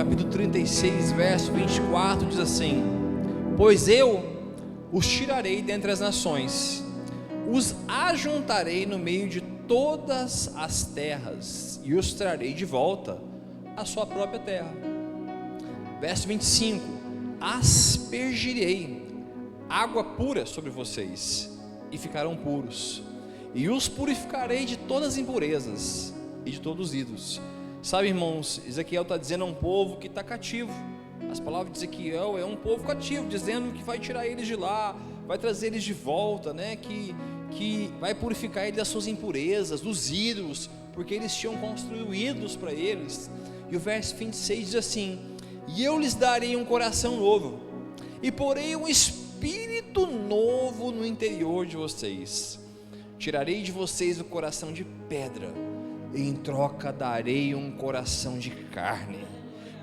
capítulo 36, verso 24, diz assim: pois eu os tirarei dentre as nações, os ajuntarei no meio de todas as terras, e os trarei de volta à sua própria terra. Verso 25: aspergirei água pura sobre vocês, e ficarão puros, e os purificarei de todas as impurezas e de todos os ídolos. Sabe, irmãos, Ezequiel está dizendo a um povo que está cativo. As palavras de Ezequiel é um povo cativo, dizendo que vai tirar eles de lá, vai trazer eles de volta, né? que vai purificar eles das suas impurezas, dos ídolos, porque eles tinham construído ídolos para eles. E o verso 26 diz assim: e eu lhes darei um coração novo, e porei um espírito novo no interior de vocês. Tirarei de vocês o coração de pedra, e em troca darei um coração de carne.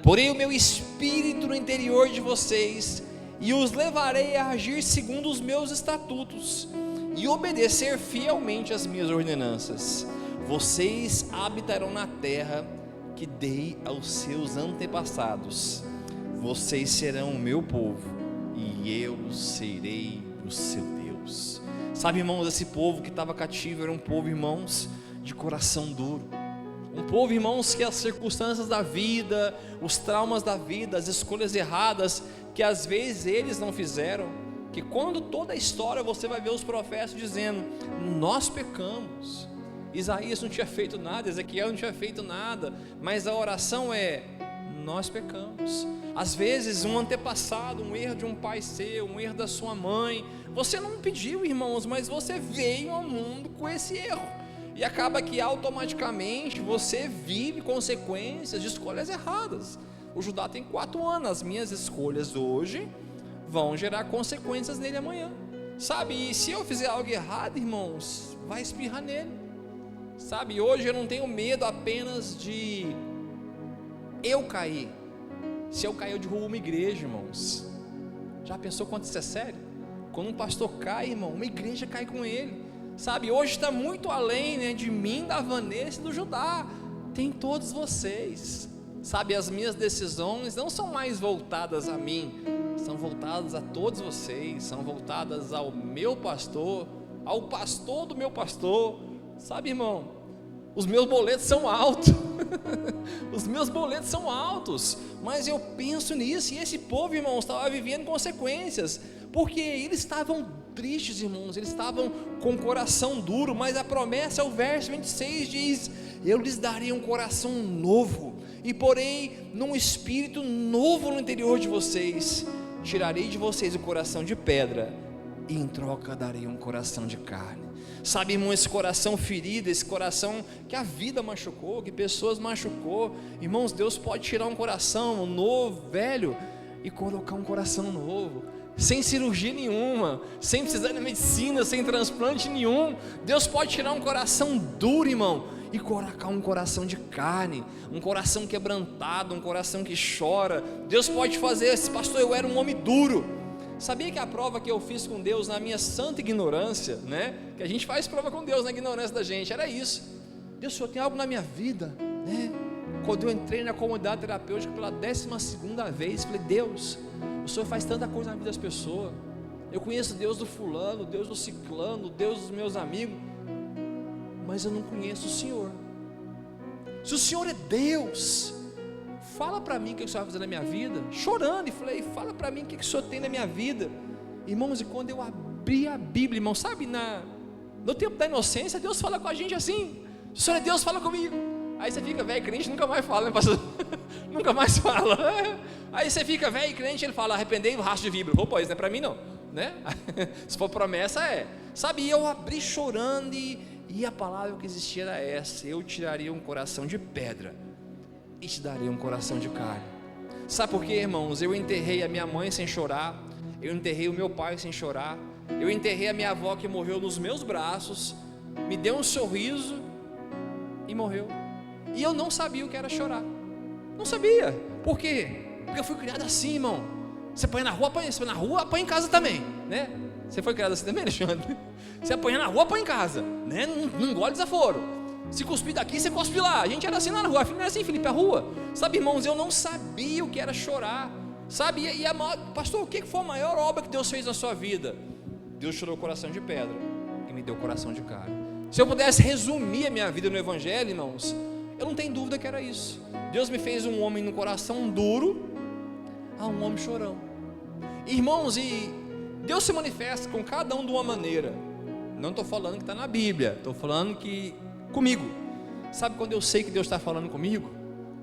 Porei o meu espírito no interior de vocês, e os levarei a agir segundo os meus estatutos, e obedecer fielmente as minhas ordenanças. Vocês habitarão na terra que dei aos seus antepassados. Vocês serão o meu povo, e eu serei o seu Deus. Sabe, irmãos, esse povo que estava cativo era um povo, irmãos, de coração duro. Um povo, irmãos, que as circunstâncias da vida, os traumas da vida, as escolhas erradas, que às vezes eles não fizeram, que quando toda a história você vai ver os profetas dizendo: nós pecamos. Isaías não tinha feito nada, Ezequiel não tinha feito nada, mas a oração é: nós pecamos. Às vezes um antepassado, um erro de um pai seu, um erro da sua mãe, você não pediu, irmãos, mas você veio ao mundo com esse erro, e acaba que automaticamente você vive consequências de escolhas erradas. O Judá tem 4 anos, as minhas escolhas hoje vão gerar consequências nele amanhã, sabe? E se eu fizer algo errado, irmãos, vai espirrar nele, sabe? Hoje eu não tenho medo apenas de eu cair. Se eu cair, eu derrubo uma igreja, irmãos. Já pensou quanto isso é sério? Quando um pastor cai, irmão, uma igreja cai com ele, sabe? Hoje está muito além, né, de mim, da Vanessa e do Judá. Tem todos vocês, sabe? As minhas decisões não são mais voltadas a mim, são voltadas a todos vocês, são voltadas ao meu pastor, ao pastor do meu pastor, sabe, irmão? Os meus boletos são altos, os meus boletos são altos, mas eu penso nisso, e esse povo, irmãos, estava vivendo consequências, porque eles estavam tristes, irmãos, eles estavam com o coração duro, mas a promessa, o verso 26 diz: eu lhes darei um coração novo, e porei num espírito novo no interior de vocês. Tirarei de vocês o coração de pedra, e em troca darei um coração de carne. Sabe, irmão, esse coração ferido, esse coração que a vida machucou, que pessoas machucou, irmãos, Deus pode tirar um coração novo, velho, e colocar um coração novo, sem cirurgia nenhuma, sem precisar de medicina, sem transplante nenhum. Deus pode tirar um coração duro, irmão, e colocar um coração de carne, um coração quebrantado, um coração que chora. Deus pode fazer esse: pastor, eu era um homem duro. Sabia que a prova que eu fiz com Deus na minha santa ignorância, né? Que a gente faz prova com Deus na ignorância da gente, era isso: Deus, o Senhor tem algo na minha vida, né? Quando eu entrei na comunidade terapêutica pela 12ª vez, falei: Deus, o Senhor faz tanta coisa na vida das pessoas. Eu conheço Deus do fulano, Deus do ciclano, Deus dos meus amigos, mas eu não conheço o Senhor. Se o Senhor é Deus, fala para mim o que o Senhor vai fazer na minha vida. Chorando, e falei: fala para mim o que o Senhor tem na minha vida. Irmãos, e quando eu abri a Bíblia, irmão, sabe, no tempo da inocência, Deus fala com a gente assim: o Senhor é Deus, fala comigo. Aí você fica velho crente, nunca mais fala, né, pastor? Nunca mais fala. Aí você fica velho crente, ele fala: arrependei o rastro de vibra. Opa, isso não é para mim não, né? Se for promessa, é. Sabe, eu abri chorando, e a palavra que existia era essa: eu tiraria um coração de pedra e te darei um coração de carne. Sabe por quê, irmãos? Eu enterrei a minha mãe sem chorar, eu enterrei o meu pai sem chorar, eu enterrei a minha avó que morreu nos meus braços, me deu um sorriso e morreu. E eu não sabia o que era chorar, não sabia. Por quê? Porque eu fui criado assim, irmão. Você apanha na rua, apanha. Você apanha na rua, apanha em casa também, né? Você foi criado assim também, Alexandre? Você apanha na rua, apanha em casa, né? Não engole desaforo. Se cuspir daqui, você cospe lá. A gente era assim lá na rua. Não era assim, Felipe, a rua. Sabe, irmãos, eu não sabia o que era chorar. Sabe, pastor, o que foi a maior obra que Deus fez na sua vida? Deus tirou o coração de pedra e me deu o coração de carne. Se eu pudesse resumir a minha vida no Evangelho, irmãos, eu não tenho dúvida que era isso. Deus me fez um homem no coração duro a um homem chorão. Irmãos, e Deus se manifesta com cada um de uma maneira. Não estou falando que está na Bíblia, estou falando que comigo. Sabe quando eu sei que Deus está falando comigo?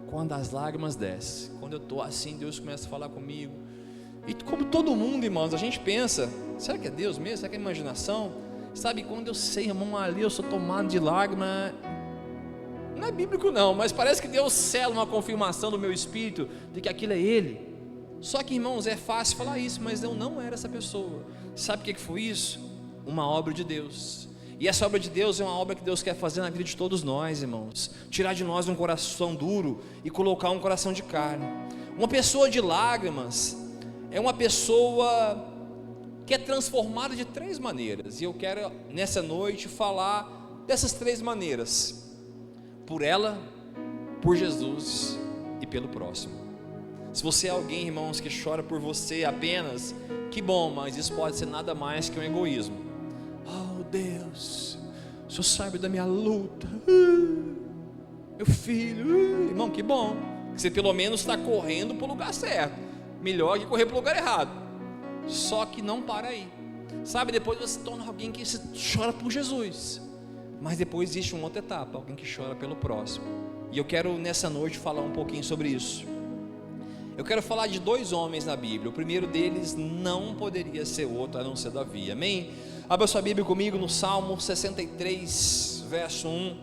Quando as lágrimas descem. Quando eu estou assim, Deus começa a falar comigo. E como todo mundo, irmãos, a gente pensa, será que é Deus mesmo? Será que é imaginação? Sabe, quando eu sei, irmão, ali eu sou tomado de lágrima. Não é bíblico não, mas parece que Deus sela uma confirmação do meu espírito de que aquilo é Ele. Só que, irmãos, é fácil falar isso, mas eu não era essa pessoa. Sabe o que foi isso? Uma obra de Deus. E essa obra de Deus é uma obra que Deus quer fazer na vida de todos nós, irmãos. Tirar de nós um coração duro e colocar um coração de carne. Uma pessoa de lágrimas é uma pessoa que é transformada de 3 maneiras. E eu quero nessa noite falar dessas 3 maneiras: por ela, por Jesus e pelo próximo. Se você é alguém, irmãos, que chora por você apenas, que bom, mas isso pode ser nada mais que um egoísmo. Oh Deus, o Senhor sabe da minha luta, meu filho, irmão, que bom, que você pelo menos está correndo para o lugar certo, melhor que correr para o lugar errado. Só que não para aí, sabe, depois você se torna alguém que chora por Jesus, mas depois existe uma outra etapa, alguém que chora pelo próximo. E eu quero nessa noite falar um pouquinho sobre isso. Eu quero falar de 2 homens na Bíblia. O primeiro deles não poderia ser outro a não ser Davi, amém? Abra sua Bíblia comigo no Salmo 63, verso 1.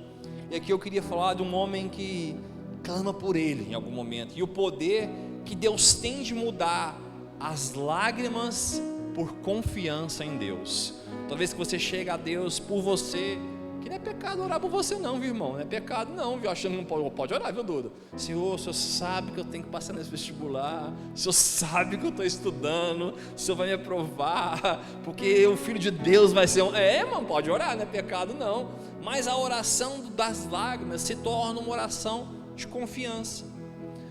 E aqui eu queria falar de um homem que clama por ele em algum momento, e o poder que Deus tem de mudar as lágrimas por confiança em Deus. Talvez que você chegue a Deus por você, que não é pecado orar por você não, viu, irmão? Não é pecado não, viu? Achando que não pode orar, viu, Duda? Senhor, o Senhor sabe que eu tenho que passar nesse vestibular, o Senhor sabe que eu estou estudando, o Senhor vai me aprovar, porque o Filho de Deus vai ser irmão, pode orar, não é pecado não. Mas a oração das lágrimas se torna uma oração de confiança.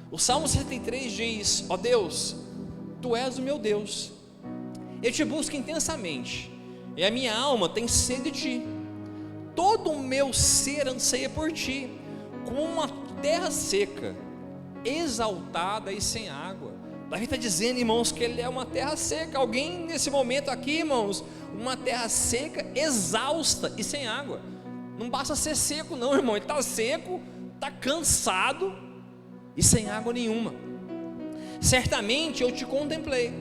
O Salmo 63 diz: ó Deus, Tu és o meu Deus, eu te busco intensamente, e a minha alma tem sede de Ti. Todo o meu ser anseia por Ti, como uma terra seca, exaltada e sem água. Davi está dizendo, irmãos, que ele é uma terra seca. Alguém nesse momento aqui, irmãos, uma terra seca, exausta e sem água. Não basta ser seco não, irmão, ele está seco, está cansado e sem água nenhuma. Certamente eu te contemplei,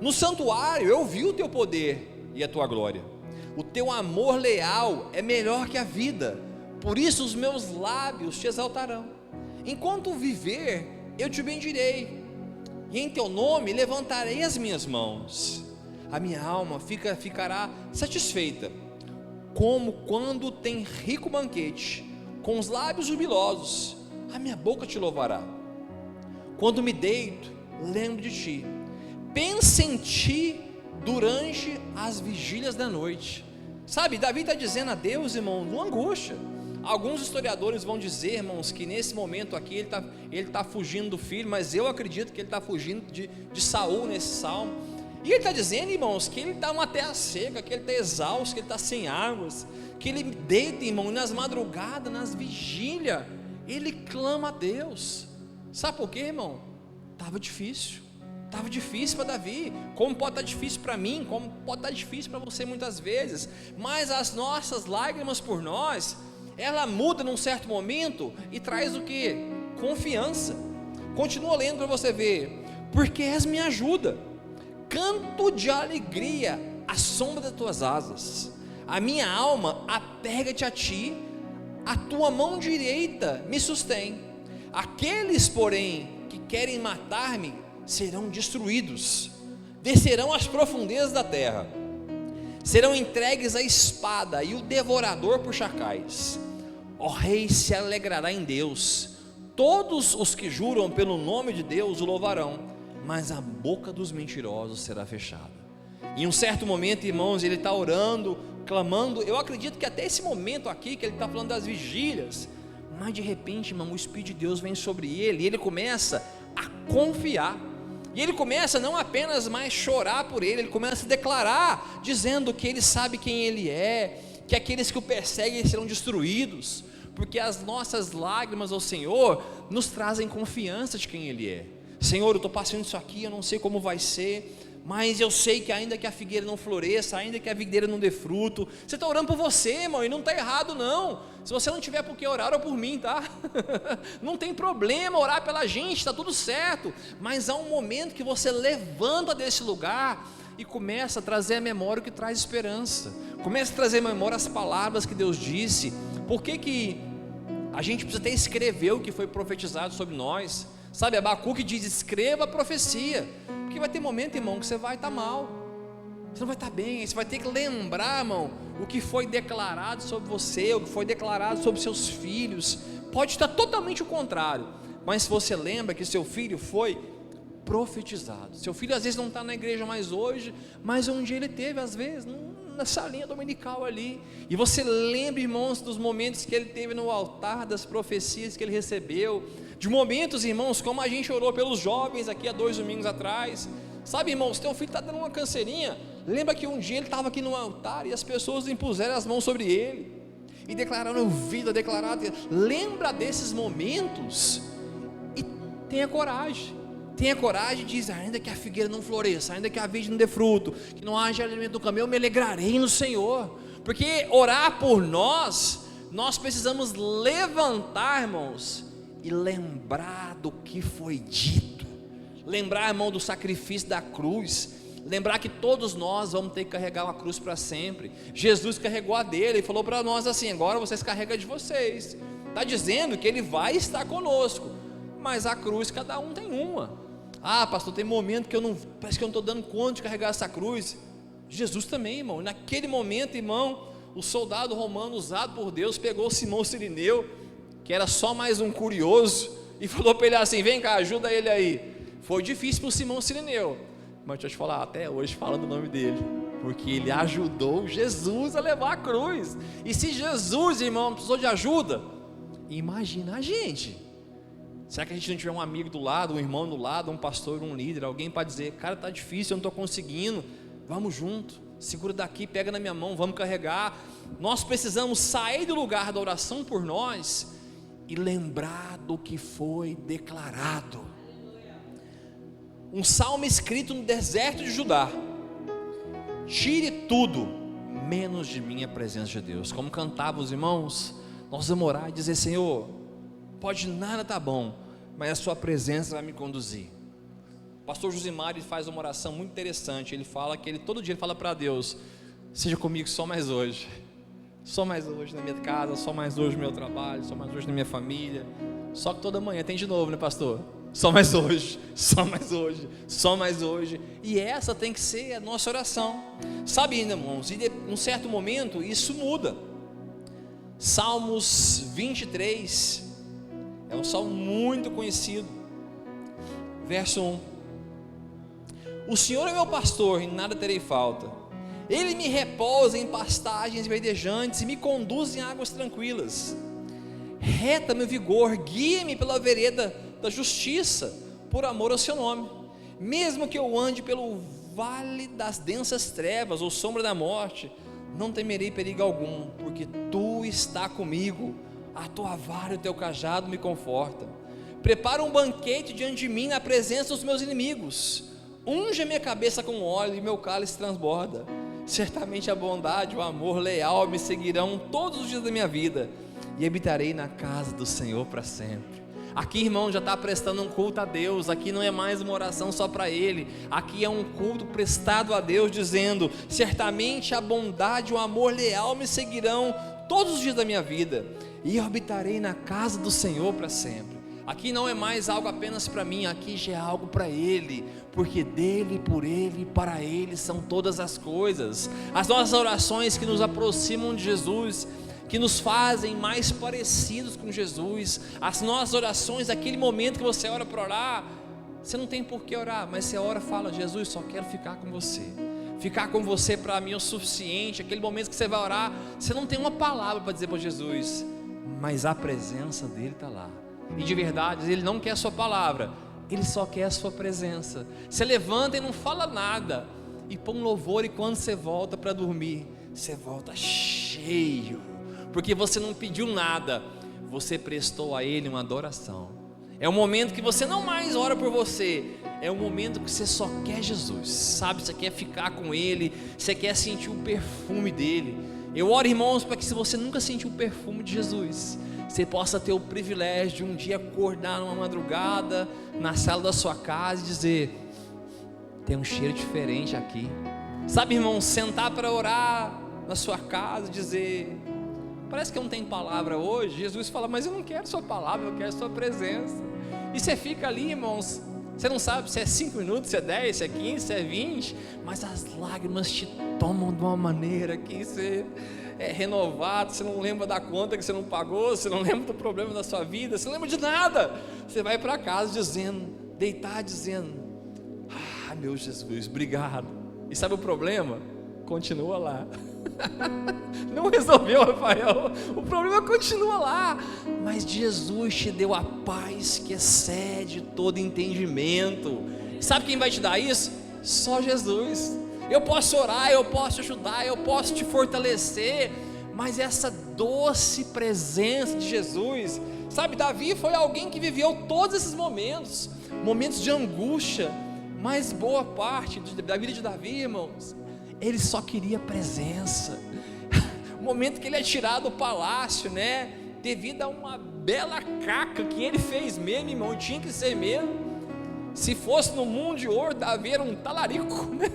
no santuário eu vi o Teu poder e a Tua glória. O Teu amor leal é melhor que a vida, por isso os meus lábios Te exaltarão. Enquanto viver, eu Te bendirei, e em Teu nome levantarei as minhas mãos. A minha alma ficará satisfeita, como quando tem rico banquete, com os lábios jubilosos, a minha boca Te louvará. Quando me deito, lembro de Ti, penso em Ti durante as vigílias da noite. Sabe, Davi está dizendo a Deus, irmão, uma angústia. Alguns historiadores vão dizer, irmãos, que nesse momento aqui ele está fugindo do filho, mas eu acredito que ele está fugindo de Saul nesse salmo. E ele está dizendo, irmãos, que ele está numa terra seca, que ele está exausto, que ele está sem águas, que ele deita, irmão, nas madrugadas, nas vigílias, ele clama a Deus. Sabe por quê, irmão? Estava difícil para Davi, como pode estar difícil para mim, como pode estar difícil para você muitas vezes, mas as nossas lágrimas por nós, ela muda num certo momento e traz o que? Confiança. Continua lendo para você ver: porque és minha ajuda, canto de alegria à sombra das tuas asas, a minha alma apega-te a Ti, a Tua mão direita me sustém. Aqueles, porém, que querem matar-me serão destruídos, descerão às profundezas da terra, serão entregues à espada e o devorador por chacais. Ó Rei se alegrará em Deus, todos os que juram pelo nome de Deus o louvarão, mas a boca dos mentirosos será fechada. Em um certo momento, irmãos, ele está orando, clamando. Eu acredito que até esse momento aqui, que ele está falando das vigílias, mas de repente, irmão, o Espírito de Deus vem sobre ele, e ele começa a confiar, e ele começa não apenas mais chorar por ele começa a declarar, dizendo que ele sabe quem ele é, que aqueles que o perseguem serão destruídos, porque as nossas lágrimas ao Senhor nos trazem confiança de quem ele é. Senhor, eu estou passando isso aqui, eu não sei como vai ser, mas eu sei que ainda que a figueira não floresça, ainda que a videira não dê fruto, você está orando por você, irmão, e não está errado não. Se você não tiver por que orar, ora por mim, tá? Não tem problema orar pela gente, está tudo certo, mas há um momento que você levanta desse lugar e começa a trazer à memória o que traz esperança, começa a trazer à memória as palavras que Deus disse. Por que a gente precisa até escrever o que foi profetizado sobre nós? Sabe, Abacuque diz, escreva a profecia, porque vai ter momento, irmão, que você vai estar mal, você não vai estar bem, você vai ter que lembrar, irmão, o que foi declarado sobre você, o que foi declarado sobre seus filhos. Pode estar totalmente o contrário, mas se você lembra que seu filho foi profetizado, seu filho às vezes não está na igreja mais hoje, mas um dia ele teve, às vezes, na salinha dominical ali, e você lembra, irmãos, dos momentos que ele teve no altar, das profecias que ele recebeu, de momentos, irmãos, como a gente orou pelos jovens aqui há 2 domingos atrás. Sabe, irmãos, teu filho está dando uma canseirinha, lembra que um dia ele estava aqui no altar e as pessoas impuseram as mãos sobre ele e declararam vida, lembra desses momentos e tenha coragem de dizer, ainda que a figueira não floresça, ainda que a vide não dê fruto, que não haja alimento no caminho, eu me alegrarei no Senhor, porque orar por nós precisamos levantar, irmãos, e lembrar do que foi dito, lembrar, irmão, do sacrifício da cruz, lembrar que todos nós vamos ter que carregar uma cruz para sempre. Jesus carregou a dele e falou para nós assim, agora vocês carregam a de vocês, está dizendo que ele vai estar conosco, mas a cruz cada um tem uma. Pastor, tem momento que parece que eu não estou dando conta de carregar essa cruz. Jesus também, irmão, naquele momento, irmão, o soldado romano usado por Deus pegou Simão Cirineu, que era só mais um curioso, e falou para ele assim, vem cá, ajuda ele aí. Foi difícil para o Simão Cirineu, mas deixa eu te falar, até hoje falando o nome dele, porque ele ajudou Jesus a levar a cruz. E se Jesus, irmão, precisou de ajuda, imagina a gente. Será que a gente não tiver um amigo do lado, um irmão do lado, um pastor, um líder, alguém para dizer, cara, está difícil, eu não estou conseguindo, vamos junto, segura daqui, pega na minha mão, vamos carregar. Nós precisamos sair do lugar da oração por nós e lembrar do que foi declarado. Um salmo escrito no deserto de Judá, tire tudo, menos de mim a presença de Deus. Como cantavam os irmãos, nós vamos orar e dizer, Senhor, pode nada tá bom, mas a sua presença vai me conduzir. O pastor Josimar, ele faz uma oração muito interessante, ele fala que todo dia ele fala para Deus, seja comigo só mais hoje na minha casa, só mais hoje no meu trabalho, só mais hoje na minha família. Só que toda manhã tem de novo, né, pastor? Só mais hoje, só mais hoje, só mais hoje. E essa tem que ser a nossa oração. Sabe, irmãos, e num certo momento isso muda. Salmos 23 é um salmo muito conhecido. Verso 1: o Senhor é meu pastor e nada terei falta. Ele me repousa em pastagens verdejantes e me conduz em águas tranquilas. Reta meu vigor, guia-me pela vereda da justiça, por amor ao seu nome. Mesmo que eu ande pelo vale das densas trevas ou sombra da morte, não temerei perigo algum, porque tu está comigo, a tua vara e o teu cajado me confortam. Prepara um banquete diante de mim na presença dos meus inimigos. Unge a minha cabeça com óleo e meu cálice transborda. Certamente a bondade, o amor leal me seguirão todos os dias da minha vida, e habitarei na casa do Senhor para sempre. Aqui, irmão, já está prestando um culto a Deus. Aqui não é mais uma oração só para Ele, aqui é um culto prestado a Deus, dizendo, certamente a bondade, o amor leal me seguirão todos os dias da minha vida, e eu habitarei na casa do Senhor para sempre. Aqui não é mais algo apenas para mim, aqui já é algo para Ele, porque dele, por Ele, para Ele são todas as coisas. As nossas orações que nos aproximam de Jesus, que nos fazem mais parecidos com Jesus, as nossas orações, aquele momento que você ora para orar, você não tem por que orar, mas você ora e fala, Jesus, só quero ficar com você. Ficar com você para mim é o suficiente. Aquele momento que você vai orar, você não tem uma palavra para dizer para Jesus, mas a presença dele está lá. E de verdade, ele não quer a sua palavra, ele só quer a sua presença. Você levanta e não fala nada, e põe um louvor, e quando você volta para dormir, você volta cheio, porque você não pediu nada, você prestou a ele uma adoração. É um momento que você não mais ora por você, é um momento que você só quer Jesus, sabe? Você quer ficar com ele, você quer sentir o perfume dele. Eu oro, irmãos, para que, se você nunca sentiu o perfume de Jesus, você possa ter o privilégio de um dia acordar numa madrugada, na sala da sua casa, e dizer: tem um cheiro diferente aqui. Sabe, irmão, sentar para orar na sua casa, dizer: parece que eu não tenho palavra hoje. Jesus fala: mas eu não quero sua palavra, eu quero sua presença. E você fica ali, irmãos, você não sabe se é 5 minutos, se é 10, se é 15, se é 20, mas as lágrimas te tomam de uma maneira que você é renovado. Você não lembra da conta que você não pagou, você não lembra do problema da sua vida, você não lembra de nada. Você vai para casa dizendo, deitar dizendo: ah, meu Jesus, obrigado. E sabe o problema? Continua lá. Não resolveu, Rafael, o problema continua lá, mas Jesus te deu a paz que excede todo entendimento. Sabe quem vai te dar isso? Só Jesus. Eu posso orar, eu posso te ajudar, eu posso te fortalecer, mas essa doce presença de Jesus, sabe, Davi foi alguém que viveu todos esses momentos de angústia, mas boa parte da vida de Davi, irmãos, ele só queria presença. O momento que ele é tirado do palácio, né, devido a uma bela caca que ele fez mesmo, irmão, tinha que ser mesmo. Se fosse no mundo de hoje, Davi era um talarico, né?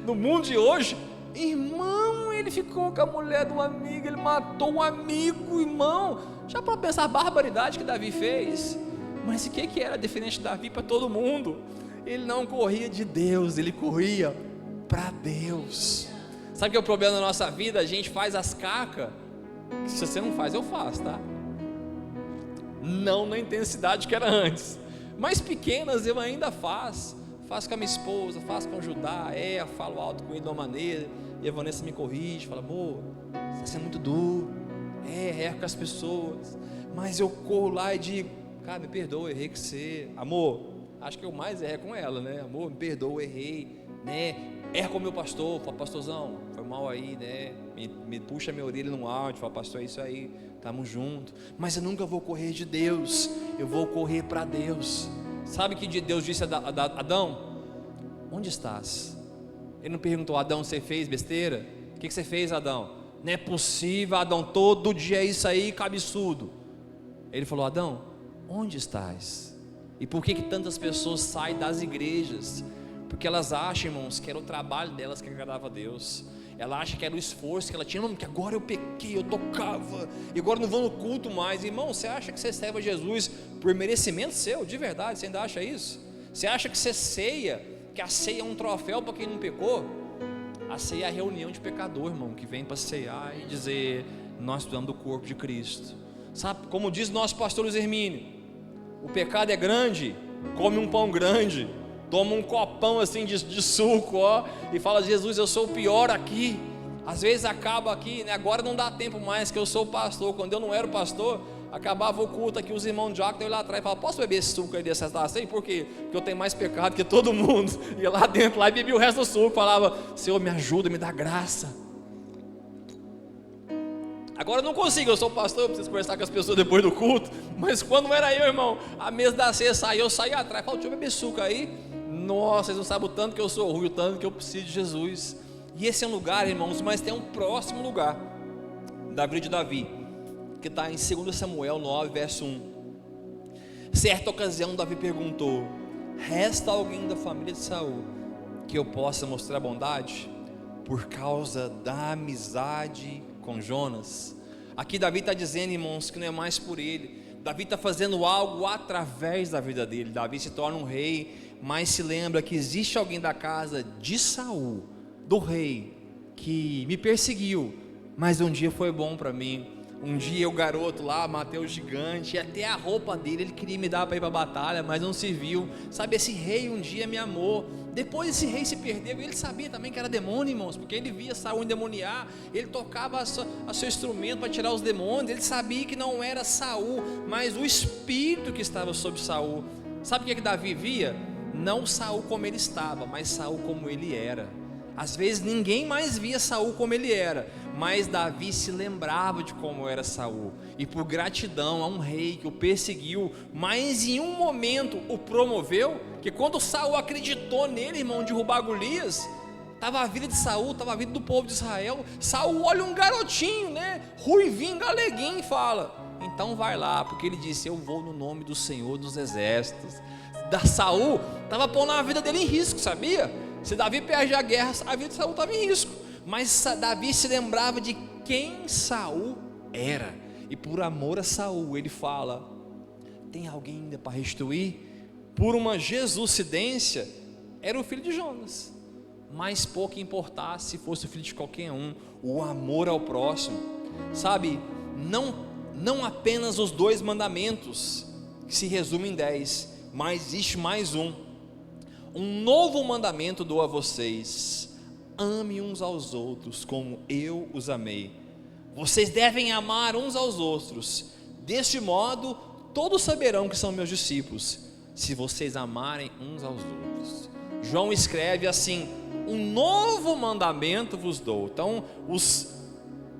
No mundo de hoje, irmão, ele ficou com a mulher de um amigo, ele matou um amigo, irmão. Já para pensar a barbaridade que Davi fez. Mas o que era diferente de Davi para todo mundo? Ele não corria de Deus, ele corria para Deus. Sabe o que é o problema da nossa vida? A gente faz as cacas, que se você não faz, eu faço, tá? Não na intensidade que era antes, mas pequenas eu ainda faço com a minha esposa, faço com o Judá, falo alto com ele de uma maneira, e a Vanessa me corrige, fala: amor, você está sendo muito duro, erra com as pessoas, mas eu corro lá e digo: cara, me perdoa, errei com você, amor, acho que eu mais errei com ela, né, amor, me perdoa, errei, né, erra com o meu pastor, fala: pastorzão, foi mal aí, né, me puxa minha orelha no áudio, fala: pastor, é isso aí, estamos juntos. Mas eu nunca vou correr de Deus, eu vou correr para Deus. Sabe que Deus disse a Adão: onde estás? Ele não perguntou: Adão, você fez besteira? O que você fez, Adão? Não é possível, Adão, todo dia é isso aí, cabeçudo. Ele falou: Adão, onde estás? E por que tantas pessoas saem das igrejas? Porque elas acham, irmãos, que era o trabalho delas que agradava a Deus. Ela acha que era o esforço que ela tinha, não, que agora eu pequei, eu tocava, e agora não vou no culto mais. Irmão, você acha que você serve a Jesus por merecimento seu? De verdade, você ainda acha isso? Você acha que você ceia, que a ceia é um troféu para quem não pecou? A ceia é a reunião de pecador, irmão, que vem para ceiar e dizer: nós precisamos do corpo de Cristo. Sabe, como diz nosso pastor Luiz Hermínio, o pecado é grande, come um pão grande, toma um copão assim de suco, ó, e fala: Jesus, eu sou o pior aqui. Às vezes acaba aqui, né? Agora não dá tempo mais, que eu sou o pastor. Quando eu não era o pastor, acabava o culto aqui, os irmãos de diácono iam lá atrás e falavam: posso beber esse suco aí dessa taça aí? Por quê? Porque eu tenho mais pecado que todo mundo. Ia lá dentro lá e bebia o resto do suco, falava: Senhor, me ajuda, me dá graça. Agora eu não consigo, eu sou pastor, eu preciso conversar com as pessoas depois do culto. Mas quando era eu, irmão, a mesa da ceia saiu, eu saía atrás, falava: deixa eu beber suco aí. Nossa, vocês não sabem o tanto que eu sou ruim, o tanto que eu preciso de Jesus. E esse é um lugar, irmãos, mas tem um próximo lugar da vida de Davi, que está em 2 Samuel 9, verso 1. Certa ocasião Davi perguntou: resta alguém da família de Saul que eu possa mostrar bondade por causa da amizade com Jonas? Aqui Davi está dizendo, irmãos, que não é mais por ele. Davi está fazendo algo através da vida dele. Davi se torna um rei, mas se lembra que existe alguém da casa de Saul, do rei, que me perseguiu, mas um dia foi bom para mim. Um dia o garoto lá matei o gigante, e até a roupa dele ele queria me dar para ir para a batalha, mas não serviu. Sabe, esse rei um dia me amou. Depois esse rei se perdeu, e ele sabia também que era demônio, irmãos, porque ele via Saul endemoniar, ele tocava a seu instrumento para tirar os demônios. Ele sabia que não era Saul, mas o espírito que estava sobre Saul. Sabe o que Davi via? Não Saul como ele estava, mas Saul como ele era. Às vezes ninguém mais via Saul como ele era, mas Davi se lembrava de como era Saul, e por gratidão a um rei que o perseguiu, mas em um momento o promoveu, que quando Saul acreditou nele, irmão, de derrubar Golias, estava a vida de Saul, estava a vida do povo de Israel. Saul olha um garotinho, né, ruivinho, galeguinho, e fala: então vai lá, porque ele disse: eu vou no nome do Senhor dos Exércitos. Saul estava pondo a vida dele em risco, sabia? Se Davi perde a guerra, a vida de Saul estava em risco, mas Davi se lembrava de quem Saul era, e por amor a Saul ele fala: tem alguém ainda para restituir? Por uma jesucidência, era o filho de Jonas, mas pouco importasse se fosse o filho de qualquer um, o amor ao próximo. Sabe, não apenas os 2 mandamentos que se resumem em 10, mas existe mais um novo mandamento dou a vocês: ame uns aos outros como eu os amei. Vocês devem amar uns aos outros, deste modo todos saberão que são meus discípulos, se vocês amarem uns aos outros. João escreve assim: um novo mandamento vos dou. Então os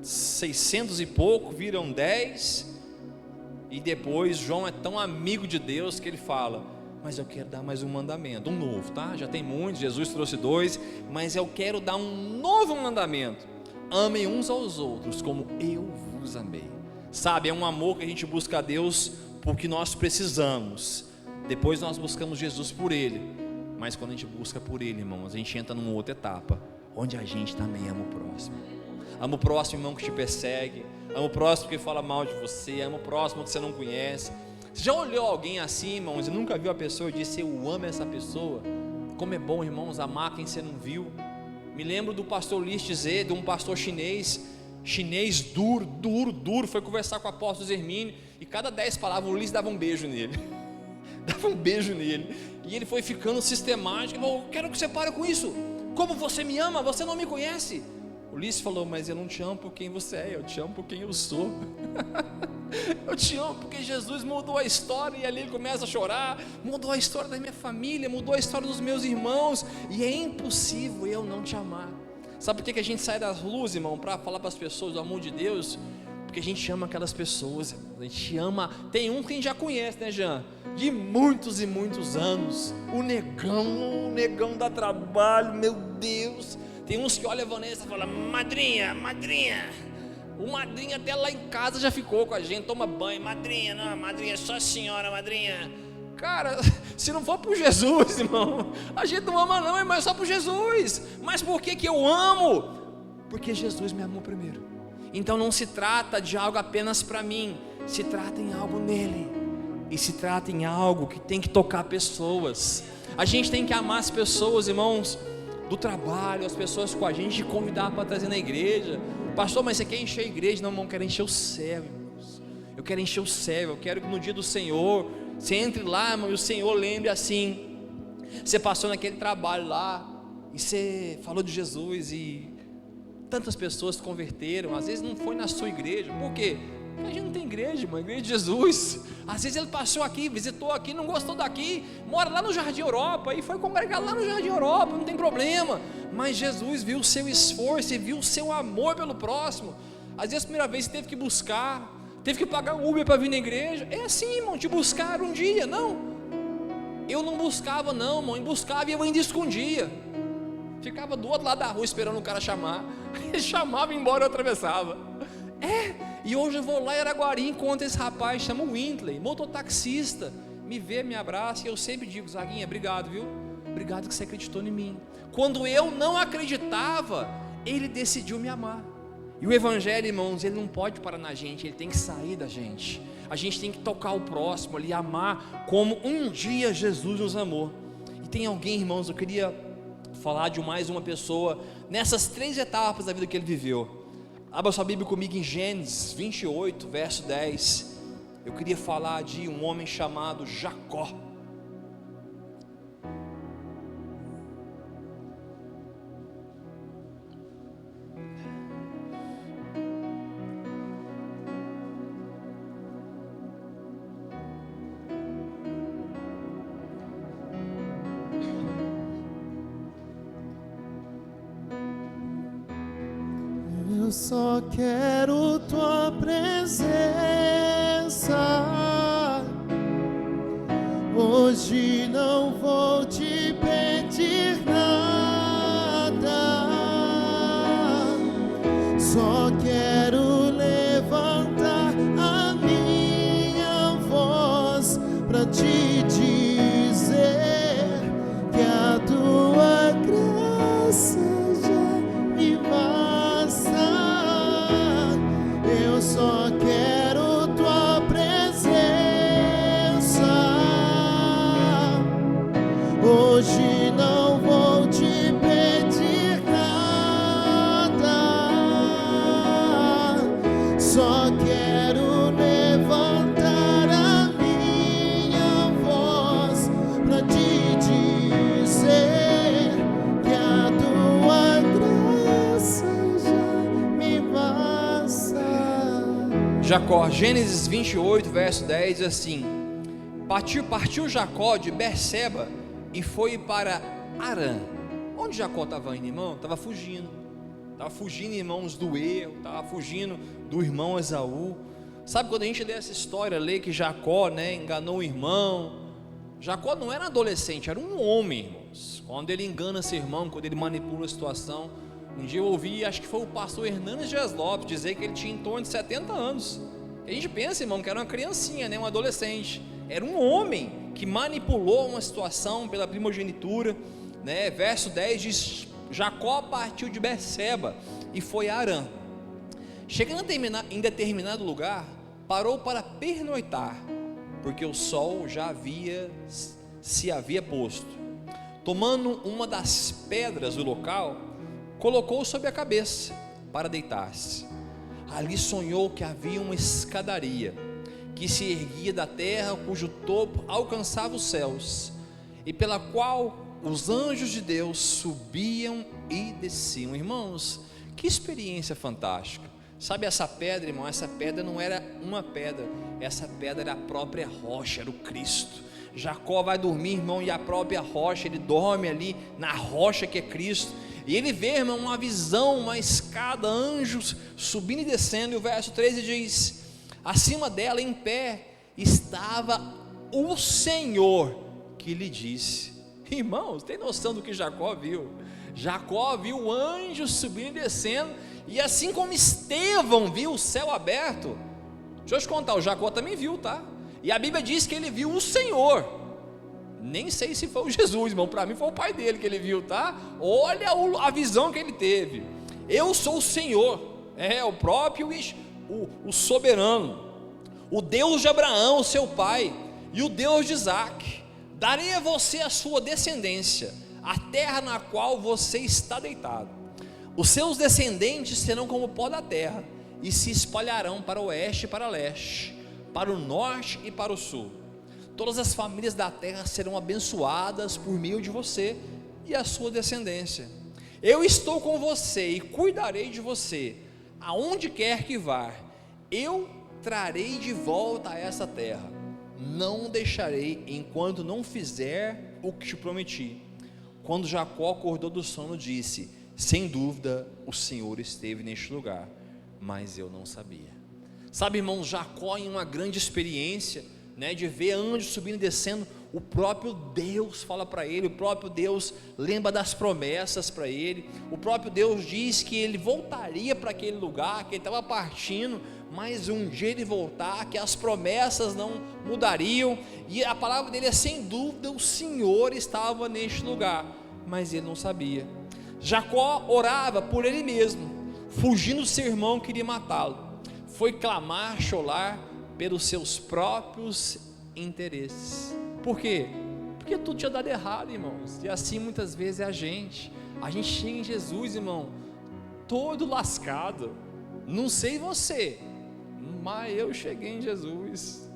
600 e pouco viram 10, e depois João é tão amigo de Deus que ele fala: mas eu quero dar mais um mandamento, um novo, tá? Já tem muitos, Jesus trouxe 2, mas eu quero dar um novo mandamento: amem uns aos outros como eu vos amei. Sabe, é um amor que a gente busca a Deus porque nós precisamos, depois nós buscamos Jesus por Ele, mas quando a gente busca por Ele, irmãos, a gente entra numa outra etapa, onde a gente também ama o próximo. Ama o próximo, irmão, que te persegue, ama o próximo que fala mal de você, ama o próximo que você não conhece. Você já olhou alguém assim, irmãos, e nunca viu a pessoa e disse: eu amo essa pessoa? Como é bom, irmãos, amar quem você não viu. Me lembro do pastor Lis dizer, de um pastor chinês duro, foi conversar com o apóstolo Hermínio, e cada 10 palavras o Lis dava um beijo nele, e ele foi ficando sistemático: eu quero que você pare com isso, como você me ama, você não me conhece. O Lis falou: mas eu não te amo por quem você é, eu te amo por quem eu sou. Eu te amo porque Jesus mudou a história. E ali ele começa a chorar: mudou a história da minha família, mudou a história dos meus irmãos, e é impossível eu não te amar. Sabe por que a gente sai das ruas, irmão, para falar para as pessoas do amor de Deus? Porque a gente ama aquelas pessoas, a gente ama. Tem um que a gente já conhece, né, Jean? De muitos e muitos anos, o negão dá trabalho, meu Deus. Tem uns que olham a Vanessa e falam: madrinha, o madrinha até lá em casa já ficou com a gente, toma banho, madrinha, não, madrinha, só a senhora, madrinha. Cara, se não for por Jesus, irmão, a gente não ama não, irmão, é só por Jesus. Mas por que eu amo? Porque Jesus me amou primeiro. Então não se trata de algo apenas para mim, se trata em algo nele, e se trata em algo que tem que tocar pessoas. A gente tem que amar as pessoas, irmãos, do trabalho, as pessoas com a gente, convidar para trazer na igreja. Pastor, mas você quer encher a igreja? Não, irmão, eu quero encher o céu, irmãos. Eu quero encher o céu, eu quero que no dia do Senhor, você entre lá, irmão, e o Senhor lembre assim: você passou naquele trabalho lá, e você falou de Jesus, e tantas pessoas se converteram. Às vezes não foi na sua igreja. Por quê? Porque a gente não tem igreja, irmão, igreja de Jesus. Às vezes ele passou aqui, visitou aqui, não gostou daqui, mora lá no Jardim Europa, e foi congregar lá no Jardim Europa, não tem problema. Mas Jesus viu o seu esforço e viu o seu amor pelo próximo. Às vezes a primeira vez você teve que buscar, teve que pagar um Uber para vir na igreja. É assim, irmão, te buscaram um dia. Não, eu não buscava não, irmão, eu buscava e eu ainda escondia. Ficava do outro lado da rua esperando o cara chamar. Ele chamava e embora eu atravessava. E hoje eu vou lá em Araguari, encontro esse rapaz, chama Wintley, mototaxista, me vê, me abraça, e eu sempre digo: Zaguinha, obrigado, viu? Obrigado que você acreditou em mim. Quando eu não acreditava, ele decidiu me amar. E o evangelho, irmãos, ele não pode parar na gente, ele tem que sair da gente. A gente tem que tocar o próximo ali, amar como um dia Jesus nos amou. E tem alguém, irmãos, eu queria falar de mais uma pessoa nessas 3 etapas da vida que ele viveu. Abra sua Bíblia comigo em Gênesis 28, verso 10. Eu queria falar de um homem chamado Jacó. Eu só quero tua presença. Hoje não vou te pedir nada. Só quero levantar a minha voz pra te dizer que a tua graça já me basta. Eu só quero tua presença. Hoje não vou te pedir nada. Só quero levantar a minha voz pra te dizer que a tua graça já me basta. Jacó, Gênesis 28, verso 10, diz assim: Partiu Jacó de Berseba e foi para Harã. Onde Jacó estava indo, irmão? Estava fugindo, irmãos, do erro, estava fugindo do irmão Esaú. Sabe quando a gente lê essa história, lê que Jacó, enganou o irmão. Jacó não era adolescente, era um homem, irmãos. Quando ele engana seu irmão, quando ele manipula a situação. Um dia eu ouvi, acho que foi o pastor Hernandes Dias Lopes dizer que ele tinha em torno de 70 anos. A gente pensa, irmão, que era uma criancinha, um adolescente. Era um homem que manipulou uma situação pela primogenitura, Verso 10 diz: Jacó partiu de Berseba e foi a Harã. Chegando em determinado lugar, parou para pernoitar, porque o sol já se havia posto. Tomando uma das pedras do local, colocou sobre a cabeça para deitar-se. Ali sonhou que havia uma escadaria que se erguia da terra, cujo topo alcançava os céus, e pela qual os anjos de Deus subiam e desciam. Irmãos, que experiência fantástica. Sabe essa pedra, irmão? Essa pedra não era uma pedra, essa pedra era a própria rocha, era o Cristo. Jacó vai dormir, irmão, e a própria rocha, ele dorme ali na rocha que é Cristo. E ele vê, irmão, uma visão, uma escada, anjos subindo e descendo. E o verso 13 diz: acima dela, em pé, estava o Senhor, que lhe disse. Irmãos, tem noção do que Jacó viu? Jacó viu anjos subindo e descendo, e assim como Estevão viu o céu aberto. Deixa eu te contar, o Jacó também viu, tá? E a Bíblia diz que ele viu o Senhor. Nem sei se foi o Jesus, irmão, para mim foi o pai dele que ele viu, tá? Olha a visão que ele teve. Eu sou o Senhor, o próprio, o soberano, o Deus de Abraão, seu pai, e o Deus de Isaac. Darei a você a sua descendência, a terra na qual você está deitado. Os seus descendentes serão como o pó da terra, e se espalharão para o oeste e para o leste, para o norte e para o sul. Todas as famílias da terra serão abençoadas por meio de você e a sua descendência. Eu estou com você e cuidarei de você, aonde quer que vá. Eu trarei de volta a essa terra. Não deixarei enquanto não fizer o que te prometi. Quando Jacó acordou do sono, disse: sem dúvida o Senhor esteve neste lugar, mas eu não sabia. Sabe, irmãos, Jacó, em uma grande experiência, de ver anjos subindo e descendo, o próprio Deus fala para ele, o próprio Deus lembra das promessas para ele, o próprio Deus diz que ele voltaria para aquele lugar, que ele estava partindo, mas um dia ele voltar, que as promessas não mudariam, e a palavra dele é: sem dúvida o Senhor estava neste lugar, mas ele não sabia. Jacó orava por ele mesmo, fugindo do seu irmão que queria matá-lo. Foi clamar, chorar pelos seus próprios interesses. Por quê? Porque tudo tinha dado errado, irmãos. E assim muitas vezes é a gente chega em Jesus, irmão, todo lascado, Não sei você, mas eu cheguei em Jesus.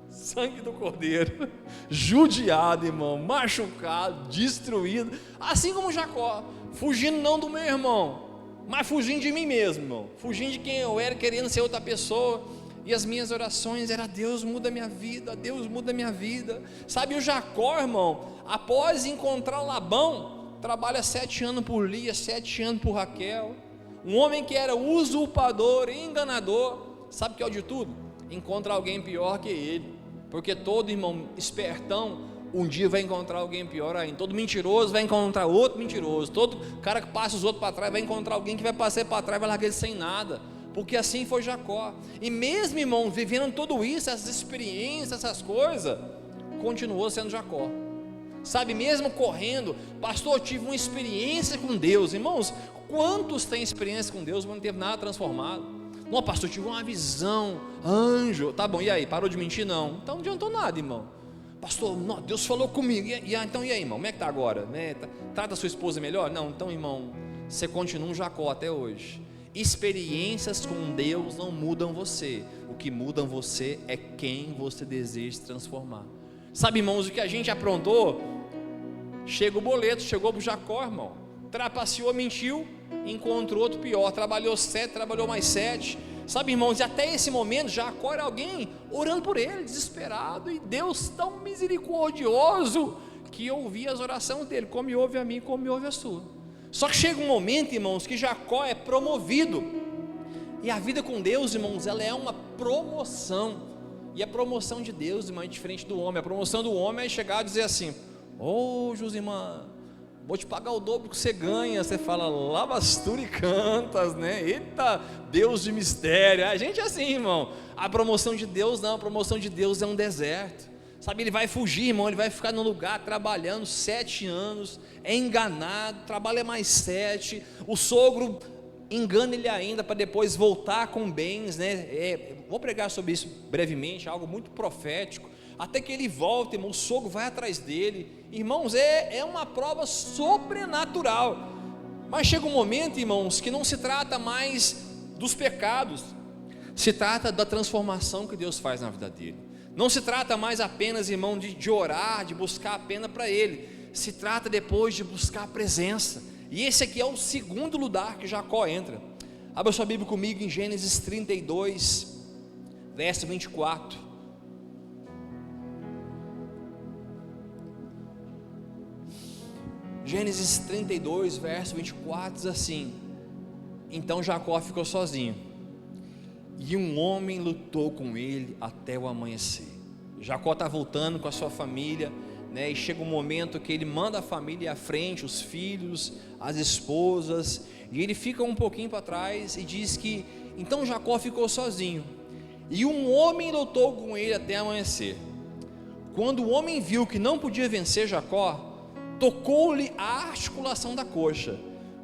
Sangue do Cordeiro, judiado, irmão, machucado, destruído, assim como Jacó, fugindo não do meu irmão, mas fugindo de mim mesmo, irmão, fugindo de quem eu era, querendo ser outra pessoa. E as minhas orações eram: Deus muda minha vida, Deus muda minha vida. Sabe, o Jacó, irmão, após encontrar Labão, trabalha 7 anos por Lia, 7 anos por Raquel. Um homem que era usurpador, enganador. Sabe o que é o de tudo? Encontra alguém pior que ele. Porque todo irmão espertão um dia vai encontrar alguém pior ainda. Todo mentiroso vai encontrar outro mentiroso. Todo cara que passa os outros para trás vai encontrar alguém que vai passar para trás, vai largar ele sem nada. Porque assim foi Jacó. E mesmo, irmão, vivendo tudo isso, essas experiências, essas coisas, continuou sendo Jacó. Sabe, mesmo correndo, pastor, eu tive uma experiência com Deus. Irmãos, quantos têm experiência com Deus, mas não teve nada transformado? Não, pastor, eu tive uma visão, anjo. Tá bom, e aí, parou de mentir? Não, então não adiantou nada, irmão. Pastor, não, Deus falou comigo. Então, e aí, irmão, como é que está agora? Trata a sua esposa melhor? Não, então, irmão, você continua um Jacó até hoje. Experiências com Deus não mudam você. O que muda você é quem você deseja se transformar. Sabe, irmãos, o que a gente aprontou? Chega o boleto, chegou para o Jacó, irmão. Trapaceou, mentiu, encontrou outro pior. Trabalhou 7, trabalhou mais 7. Sabe, irmãos, e até esse momento Jacó era alguém orando por ele, desesperado. E Deus tão misericordioso que ouvia as orações dele, como ouve a mim, como ouve a sua. Só que chega um momento, irmãos, que Jacó é promovido. E a vida com Deus, irmãos, ela é uma promoção. E a promoção de Deus, irmão, é diferente do homem. A promoção do homem é chegar e dizer assim: ô Josimã, vou te pagar o dobro que você ganha. Você fala, lavastura e cantas, né? Eita, Deus de mistério. A gente é assim, irmão. A promoção de Deus não, a promoção de Deus é um deserto. Sabe, ele vai fugir, irmão, ele vai ficar no lugar trabalhando 7 anos, é enganado, trabalha mais 7, o sogro engana ele ainda para depois voltar com bens, né? Vou pregar sobre isso brevemente, algo muito profético, até que ele volta, irmão, o sogro vai atrás dele. Irmãos, é uma prova sobrenatural. Mas chega um momento, irmãos, que não se trata mais dos pecados, se trata da transformação que Deus faz na vida dele. Não se trata mais apenas, irmão, de orar, de buscar a pena para ele. Se trata depois de buscar a presença. E esse aqui é o segundo lugar que Jacó entra. Abra sua Bíblia comigo em Gênesis 32, verso 24. Gênesis 32, verso 24 diz assim: então Jacó ficou sozinho, e um homem lutou com ele até o amanhecer. Jacó está voltando com a sua família, né? E chega um momento que ele manda a família à frente, os filhos, as esposas, e ele fica um pouquinho para trás e diz que então Jacó ficou sozinho, e um homem lutou com ele até amanhecer. Quando o homem viu que não podia vencer Jacó, tocou-lhe a articulação da coxa,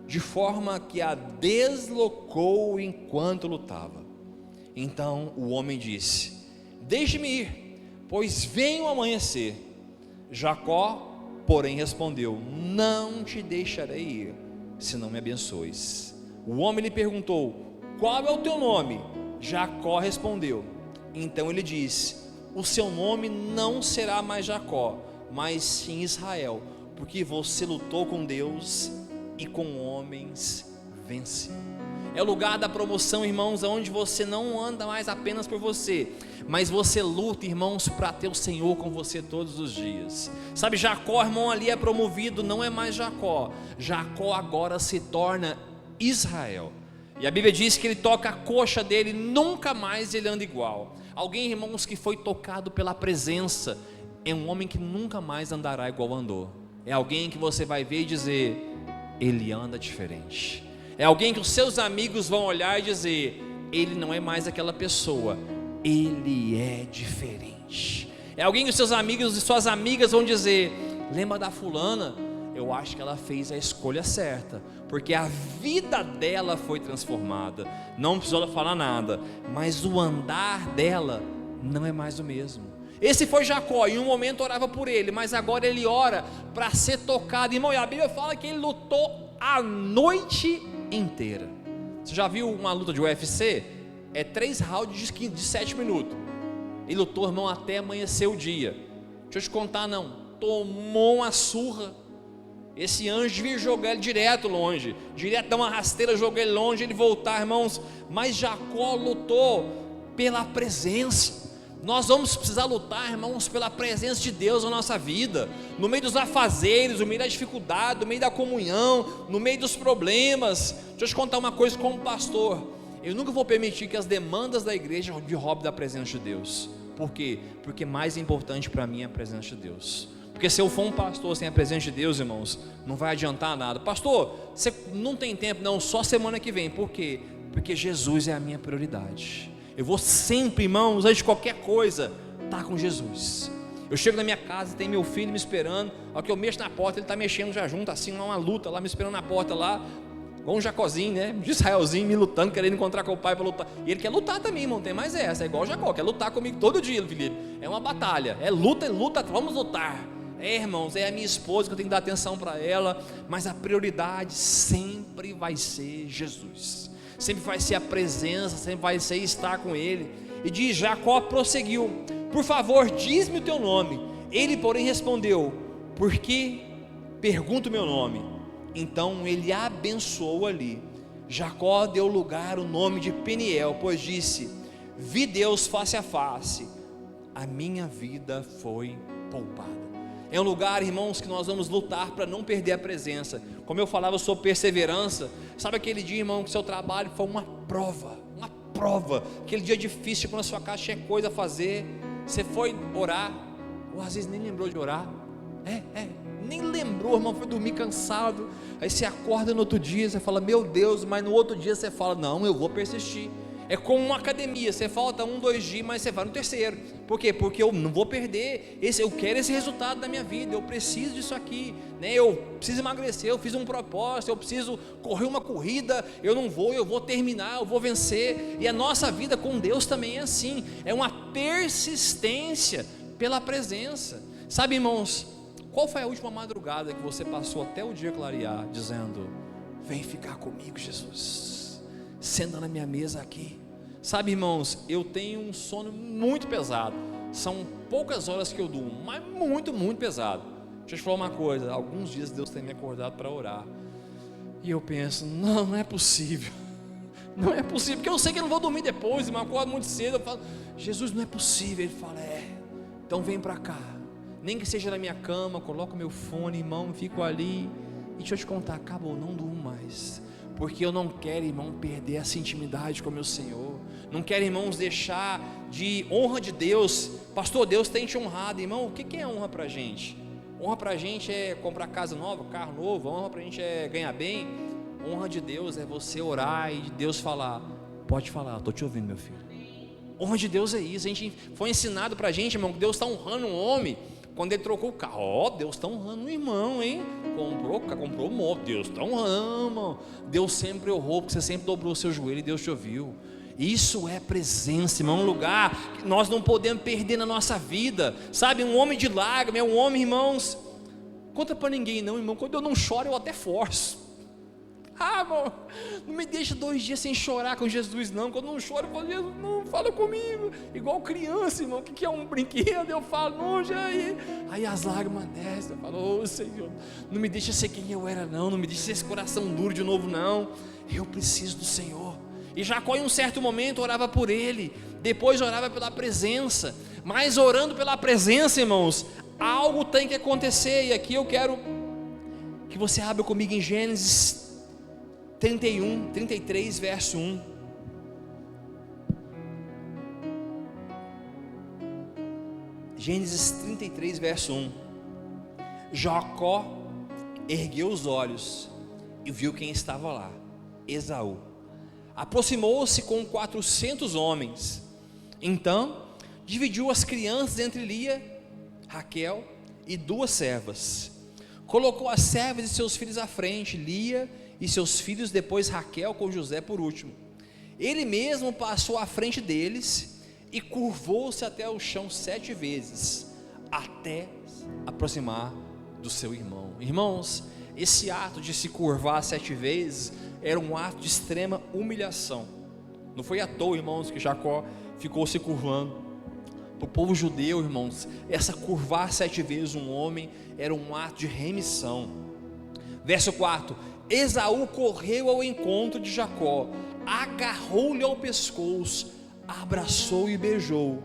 de forma que a deslocou enquanto lutava. Então o homem disse: deixe-me ir, pois vem o amanhecer. Jacó, porém, respondeu: não te deixarei ir, se não me abençoes. O homem lhe perguntou: qual é o teu nome? Jacó respondeu. Então ele disse: o seu nome não será mais Jacó, mas sim Israel, porque você lutou com Deus e com homens vence. É o lugar da promoção, irmãos, onde você não anda mais apenas por você, mas você luta, irmãos, para ter o Senhor com você todos os dias. Sabe, Jacó, irmão, ali é promovido, não é mais Jacó. Jacó agora se torna Israel. E a Bíblia diz que ele toca a coxa dele, nunca mais ele anda igual. Alguém, irmãos, que foi tocado pela presença, é um homem que nunca mais andará igual andou. É alguém que você vai ver e dizer: ele anda diferente. É alguém que os seus amigos vão olhar e dizer: ele não é mais aquela pessoa, ele é diferente. É alguém que os seus amigos e suas amigas vão dizer: lembra da fulana? Eu acho que ela fez a escolha certa, porque a vida dela foi transformada. Não precisou falar nada, mas o andar dela não é mais o mesmo. Esse foi Jacó, em um momento orava por ele, mas agora ele ora para ser tocado. Irmão, e a Bíblia fala que ele lutou a noite inteira. Você já viu uma luta de UFC? É 3 rounds de 7 minutos. Ele lutou, irmão, até amanhecer o dia. Deixa eu te contar, não, tomou uma surra. Esse anjo devia jogar ele direto longe, direto dar uma rasteira, jogar ele longe, ele voltar, irmãos. Mas Jacó lutou pela presença. Nós vamos precisar lutar, irmãos, pela presença de Deus na nossa vida, no meio dos afazeres, no meio da dificuldade, no meio da comunhão, no meio dos problemas. Deixa eu te contar uma coisa como pastor: eu nunca vou permitir que as demandas da igreja me roubem da presença de Deus. Por quê? Porque mais importante para mim é a presença de Deus. Porque se eu for um pastor sem a presença de Deus, irmãos, não vai adiantar nada. Pastor, você não tem tempo, não, só semana que vem. Por quê? Porque Jesus é a minha prioridade. Eu vou sempre, irmãos, antes de qualquer coisa, estar com Jesus. Eu chego na minha casa e tem meu filho me esperando. Ao que eu mexo na porta, ele está mexendo já junto, assim, uma luta lá, me esperando na porta lá, igual um Jacozinho, né? De Israelzinho, me lutando, querendo encontrar com o pai para lutar. E ele quer lutar também, irmão, tem mais essa, é igual o Jacó, quer lutar comigo todo dia, Felipe. É uma batalha, é luta, vamos lutar. Irmãos, é a minha esposa que eu tenho que dar atenção para ela, mas a prioridade sempre vai ser Jesus, sempre vai ser a presença, sempre vai ser estar com Ele. E diz, Jacó prosseguiu: por favor, diz-me o teu nome. Ele, porém, respondeu: por que pergunta o meu nome? Então ele abençoou ali. Jacó deu lugar o nome de Peniel, pois disse: vi Deus face a face, a minha vida foi poupada. É um lugar, irmãos, que nós vamos lutar para não perder a presença. Como eu falava sobre perseverança, sabe aquele dia, irmão, que seu trabalho foi uma prova, aquele dia difícil, quando na sua casa tinha coisa a fazer, você foi orar, ou às vezes nem lembrou de orar, nem lembrou, irmão, foi dormir cansado, aí você acorda no outro dia, você fala, meu Deus, mas no outro dia você fala, não, eu vou persistir. É como uma academia, você falta 1, 2 dias, mas você vai no terceiro. Por quê? Porque eu não vou perder, eu quero esse resultado da minha vida, eu preciso disso aqui, né? Eu preciso emagrecer, eu fiz um propósito, eu preciso correr uma corrida, eu vou terminar, eu vou vencer. E a nossa vida com Deus também é assim, é uma persistência pela presença. Sabe, irmãos, qual foi a última madrugada que você passou até o dia clarear, dizendo, vem ficar comigo, Jesus, senta na minha mesa aqui? Sabe, irmãos, eu tenho um sono muito pesado, são poucas horas que eu durmo, mas muito, muito pesado. Deixa eu te falar uma coisa, alguns dias Deus tem me acordado para orar, e eu penso, não é possível, porque eu sei que eu não vou dormir depois, eu me acordo muito cedo, eu falo, Jesus, não é possível. Ele fala, então vem para cá, nem que seja na minha cama, coloco meu fone, irmão, fico ali, e deixa eu te contar, acabou, não durmo mais, porque eu não quero, irmão, perder essa intimidade com o meu Senhor, não quero, irmãos, deixar de honra de Deus. Pastor, Deus tem te honrado, irmão. O que é honra para a gente? Honra para a gente é comprar casa nova, carro novo. Honra para a gente é ganhar bem. Honra de Deus é você orar e Deus falar, pode falar, estou te ouvindo, meu filho. Honra de Deus é isso. A gente foi ensinado para a gente, irmão, que Deus está honrando um homem quando ele trocou o carro. Deus está honrando um irmão, hein? Comprou móvel, Deus está honrando, irmão. Deus sempre honrou, porque você sempre dobrou o seu joelho e Deus te ouviu. Isso é presença, irmão, um lugar que nós não podemos perder na nossa vida, sabe? Um homem de lágrimas, é um homem, irmãos, conta para ninguém não, irmão, quando eu não choro eu até forço. Irmão, não me deixa 2 dias sem chorar com Jesus não. Quando eu não choro eu falo, Jesus, não, fala comigo, igual criança, irmão, o que é um brinquedo, eu falo, não, já aí as lágrimas descem, eu falo, Senhor, não me deixa ser quem eu era não me deixa ser esse coração duro de novo não, eu preciso do Senhor. E Jacó em um certo momento orava por ele, depois orava pela presença, mas orando pela presença, irmãos, algo tem que acontecer. E aqui eu quero que você abra comigo em Gênesis 33 verso 1. Gênesis 33 verso 1. Jacó ergueu os olhos e viu quem estava lá, Esaú. Aproximou-se com 400 homens. Então dividiu as crianças entre Lia, Raquel e 2 servas. Colocou as servas e seus filhos à frente, Lia e seus filhos, depois Raquel com José por último. Ele mesmo passou à frente deles e curvou-se até o chão 7 vezes, até aproximar do seu irmão. Irmãos, esse ato de se curvar 7 vezes era um ato de extrema humilhação. Não foi à toa, irmãos, que Jacó ficou se curvando. Para o povo judeu, irmãos, essa curvar 7 vezes um homem era um ato de remissão. Verso 4: Esaú correu ao encontro de Jacó, agarrou-lhe ao pescoço, abraçou e beijou,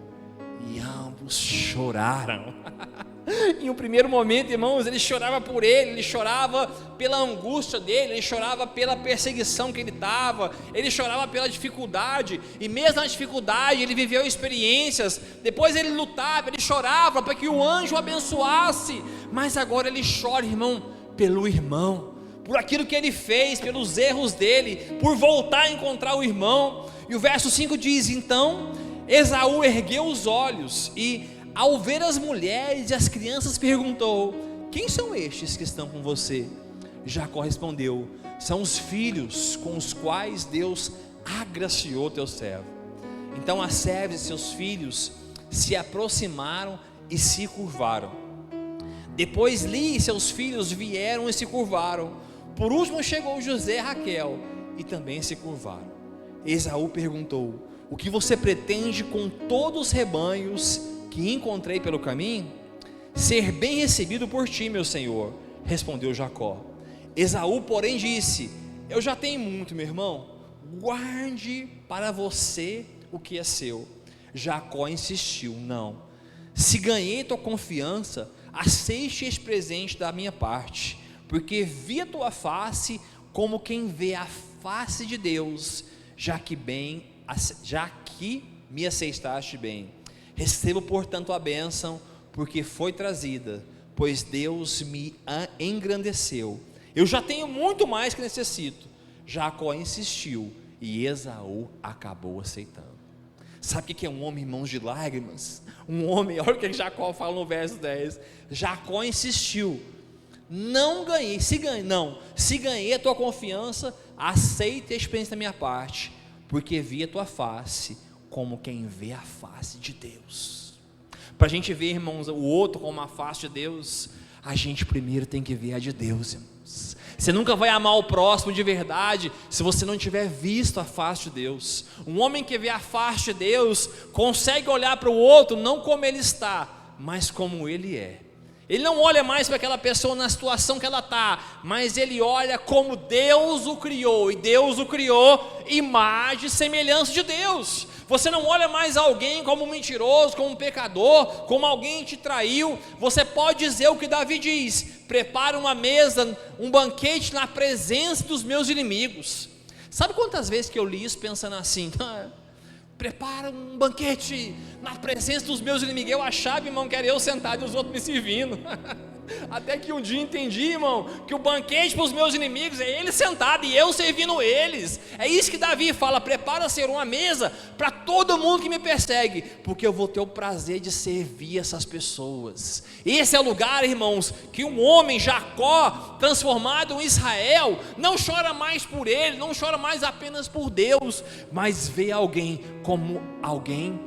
e ambos choraram. Em um primeiro momento, irmãos, ele chorava por ele chorava pela angústia dele, ele chorava pela perseguição que ele estava, ele chorava pela dificuldade, e mesmo na dificuldade ele viveu experiências. Depois ele lutava, ele chorava para que o anjo o abençoasse, mas agora ele chora, irmão, pelo irmão, por aquilo que ele fez, pelos erros dele, por voltar a encontrar o irmão. E o verso 5 diz: Então Esaú ergueu os olhos e, ao ver as mulheres e as crianças, perguntou: Quem são estes que estão com você? Jacó respondeu: São os filhos com os quais Deus agraciou teu servo. Então a serva e seus filhos se aproximaram e se curvaram. Depois Lia e seus filhos vieram e se curvaram. Por último chegou José e Raquel e também se curvaram. Esaú perguntou: O que você pretende com todos os rebanhos que encontrei pelo caminho? Ser bem recebido por ti, meu senhor, respondeu Jacó. Esaú, porém, disse: Eu já tenho muito, meu irmão, guarde para você o que é seu. Jacó insistiu: Não, se ganhei tua confiança, aceite este presente da minha parte, porque vi a tua face como quem vê a face de Deus, já que me aceitaste bem. Recebo, portanto, a bênção, porque foi trazida, pois Deus me engrandeceu. Eu já tenho muito mais que necessito. Jacó insistiu e Esaú acabou aceitando. Sabe o que é um homem, irmãos, de lágrimas? Um homem, olha o que Jacó fala no verso 10. Jacó insistiu: se ganhei a tua confiança, aceita a experiência da minha parte, porque vi a tua face como quem vê a face de Deus. Para a gente ver, irmãos, o outro como a face de Deus, a gente primeiro tem que ver a de Deus, irmãos. Você nunca vai amar o próximo de verdade se você não tiver visto a face de Deus. Um homem que vê a face de Deus consegue olhar para o outro não como ele está, mas como ele é. Ele não olha mais para aquela pessoa na situação que ela está, mas ele olha como Deus o criou, e Deus o criou imagem e semelhança de Deus. Você não olha mais alguém como um mentiroso, como um pecador, como alguém que te traiu. Você pode dizer o que Davi diz: prepara uma mesa, um banquete na presença dos meus inimigos. Sabe quantas vezes que eu li isso pensando assim: prepara um banquete na presença dos meus inimigos. Eu achava, irmão, que era eu sentado e os outros me servindo. Até que um dia entendi, irmão, que o banquete para os meus inimigos é ele sentado e eu servindo eles. É isso que Davi fala: prepara, Senhor, uma mesa para todo mundo que me persegue, porque eu vou ter o prazer de servir essas pessoas. Esse é o lugar, irmãos, que um homem, Jacó, transformado em Israel, não chora mais por ele, não chora mais apenas por Deus, mas vê alguém como alguém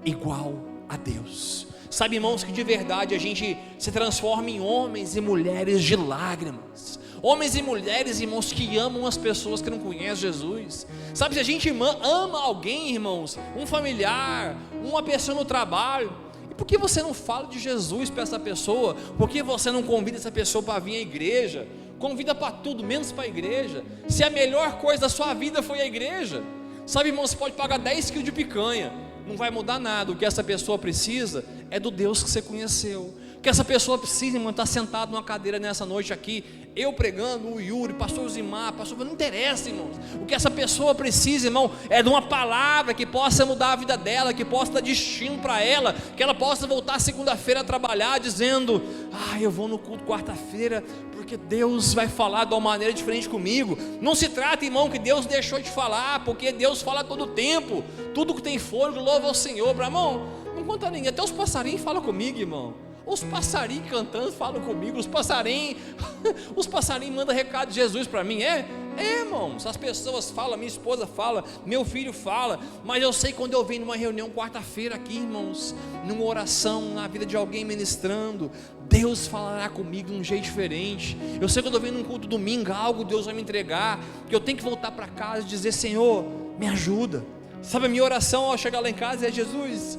igual a Deus. Sabe, irmãos, que de verdade a gente se transforma em homens e mulheres de lágrimas. Homens e mulheres, irmãos, que amam as pessoas que não conhecem Jesus. Sabe, se a gente ama alguém, irmãos, um familiar, uma pessoa no trabalho, e por que você não fala de Jesus para essa pessoa? Por que você não convida essa pessoa para vir à igreja? Convida para tudo, menos para a igreja. Se a melhor coisa da sua vida foi a igreja. Sabe, irmão, você pode pagar 10 quilos de picanha, não vai mudar nada. O que essa pessoa precisa é do Deus que você conheceu. O que essa pessoa precisa, irmão, estar sentado numa cadeira nessa noite aqui, eu pregando, o Yuri, pastor Zimar, não interessa, irmãos. O que essa pessoa precisa, irmão, é de uma palavra que possa mudar a vida dela, que possa dar destino para ela, que ela possa voltar segunda-feira a trabalhar dizendo: eu vou no culto quarta-feira porque Deus vai falar de uma maneira diferente comigo. Não se trata, irmão, que Deus deixou de falar, porque Deus fala todo o tempo. Tudo que tem fôlego louva ao Senhor. Irmão, não conta ninguém, até os passarinhos falam comigo, irmão. Os passarinhos cantando falam comigo. Os passarinhos mandam recado de Jesus para mim. Irmãos, as pessoas falam, minha esposa fala, meu filho fala, mas eu sei quando eu venho numa reunião quarta-feira aqui, irmãos, numa oração, na vida de alguém ministrando, Deus falará comigo de um jeito diferente. Eu sei quando eu venho num culto domingo, algo Deus vai me entregar, que eu tenho que voltar para casa e dizer: Senhor, me ajuda. Sabe, a minha oração ao chegar lá em casa é: Jesus,